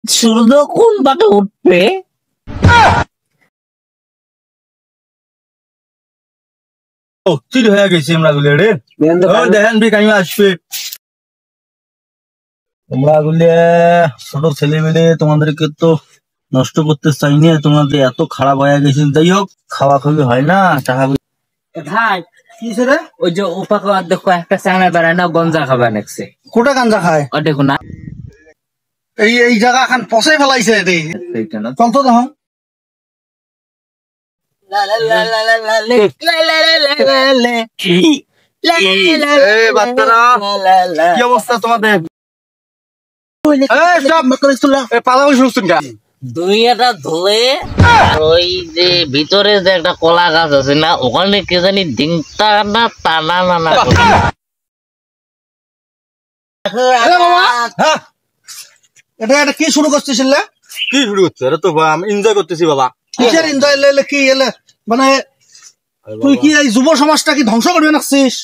সূর্য কোন বাটে উঠবে? চির হয়ে গেছি আমরা গুলি রে। দেখেন বিকানি আসবে তোমরা গুলি ছোট ছেলে মেয়ে তোমাদেরকে তো নষ্ট করতে চাইনি, তোমাদের এত খারাপ হয়ে গেছে। যাই হোক, খাওয়া খাওয়ি হয় না, টাকা ভাই কিসে রে? ওই যে উপাকে দেখো একটা চাঙা বেড়ায় না, গঞ্জা খাবার নেকছে। কোটা গাঞ্জা খায়? ও দেখো না, এই জায়গা এখন পচে ফেলাইছে। চল তো দেখো। কি অবস্থা তোমাদের? দুনিয়াটা ধুলে ওই যে ভিতরে যে একটা কলা গাছ আছে না, ওখানে কে জানি ডিংটা না টানা না এটা কি শুরু করছিস? কি শুরু করছে? এটা তো আমি এনজয় করতেছি বাবা। কিসের এনজয়? কি এলে মানে তুই কি এই যুব সমাজটা কি ধ্বংস করবে নাকছিস?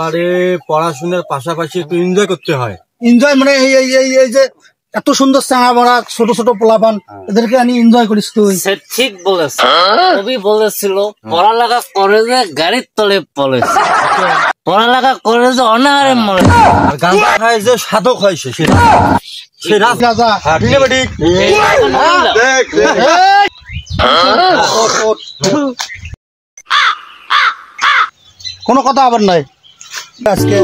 আরে পড়াশোনার পাশাপাশি একটু এনজয় করতে হয়। এনজয় মানে এই এই এই এই যে এত সুন্দর চাঙা বড়া ছোট ছোট পোলাপান, এদেরকে আনি এনজয় করিস তুই। সে ঠিক বলেছ। কবি বলেছিল পড়ালেখা করে যে গাড়ির তলে পড়েছে, পড়ালেখা করে যে অনাহারে মরে। আর গাঁজা খায় যে সাধক হয় সে রাজা। কোনো কথা আবার নাই। আজকে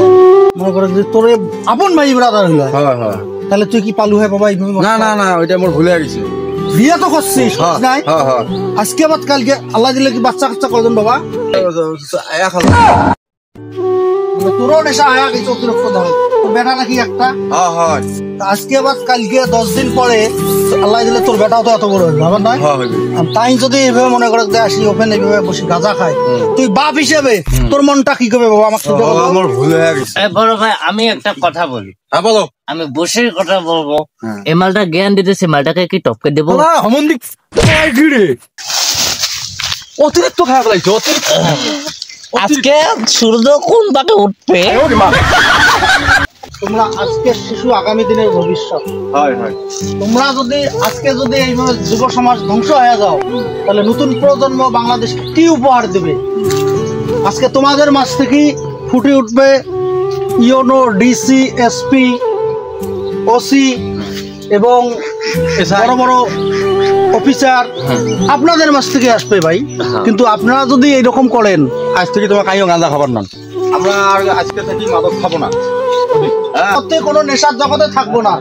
মনে করে যে তোর আপন ভাই ব্রাদার হইল, তাহলে তুই কি পালু হয় বাবা? না না না, ওইটা আমার ভুলে গেছি। বিয়ে তো করছিস নাই? আজকে আবার কালকে আল্লাহ দিলে কি বাচ্চা কাচ্চা করবেন বাবা? তোরও নেশা আয়া গেছে অতিরিক্ত ধরে, তোর বেটা নাকি একটা। আজকে আবার কালকে 10 দিন পরে আল্লাহ দিলে তোর বেটাও তো এত বড় হইবে আবার নয়। তাই যদি এভাবে মনে করে যে আসি ওপেন এইভাবে বসে গাঁজা খায়, তুই বাপ হিসেবে তোর মনটা কি করবে বাবা? আমাকে আমার ভুল হয়ে গেছে। বড় ভাই আমি একটা কথা বলি। হ্যাঁ বলো। আমি বসে কথা বলবো। এই মালটা জ্ঞান দিতেছে, মালটাকে কি টপকে দেবো? অতিরিক্ত খারাপ লাগছে, অতিরিক্ত। আজকে সূর্য কোন বাটে উঠবে? তোমরা আজকে শিশু, আগামী দিনের ভবিষ্যৎ। তোমরা যদি আজকে যদি এইভাবে যুব সমাজ ধ্বংস হয়ে যাও, তাহলে নতুন প্রজন্ম বাংলাদেশ কি উপহার দেবে? আজকে তোমাদের মাঝ থেকে ফুটে উঠবে ইউনো, ডিসি, এসপি, ওসি এবং বড় বড় অফিসার আপনাদের মাঝ থেকে আসবে ভাই। কিন্তু আপনারা যদি এইরকম করেন, আজ থেকে তোমার কাইও গাঁজা খাবার না, আমরা আজকে থেকে মাদক খাবো না, কোনো নেশার জগতে থাকবো না,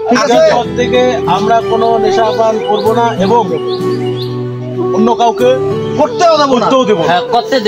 ঠিক আছে? থেকে আমরা কোনো নেশা পান করবো না এবং অন্য কাউকে করতেও দেবো না। করতে দেব।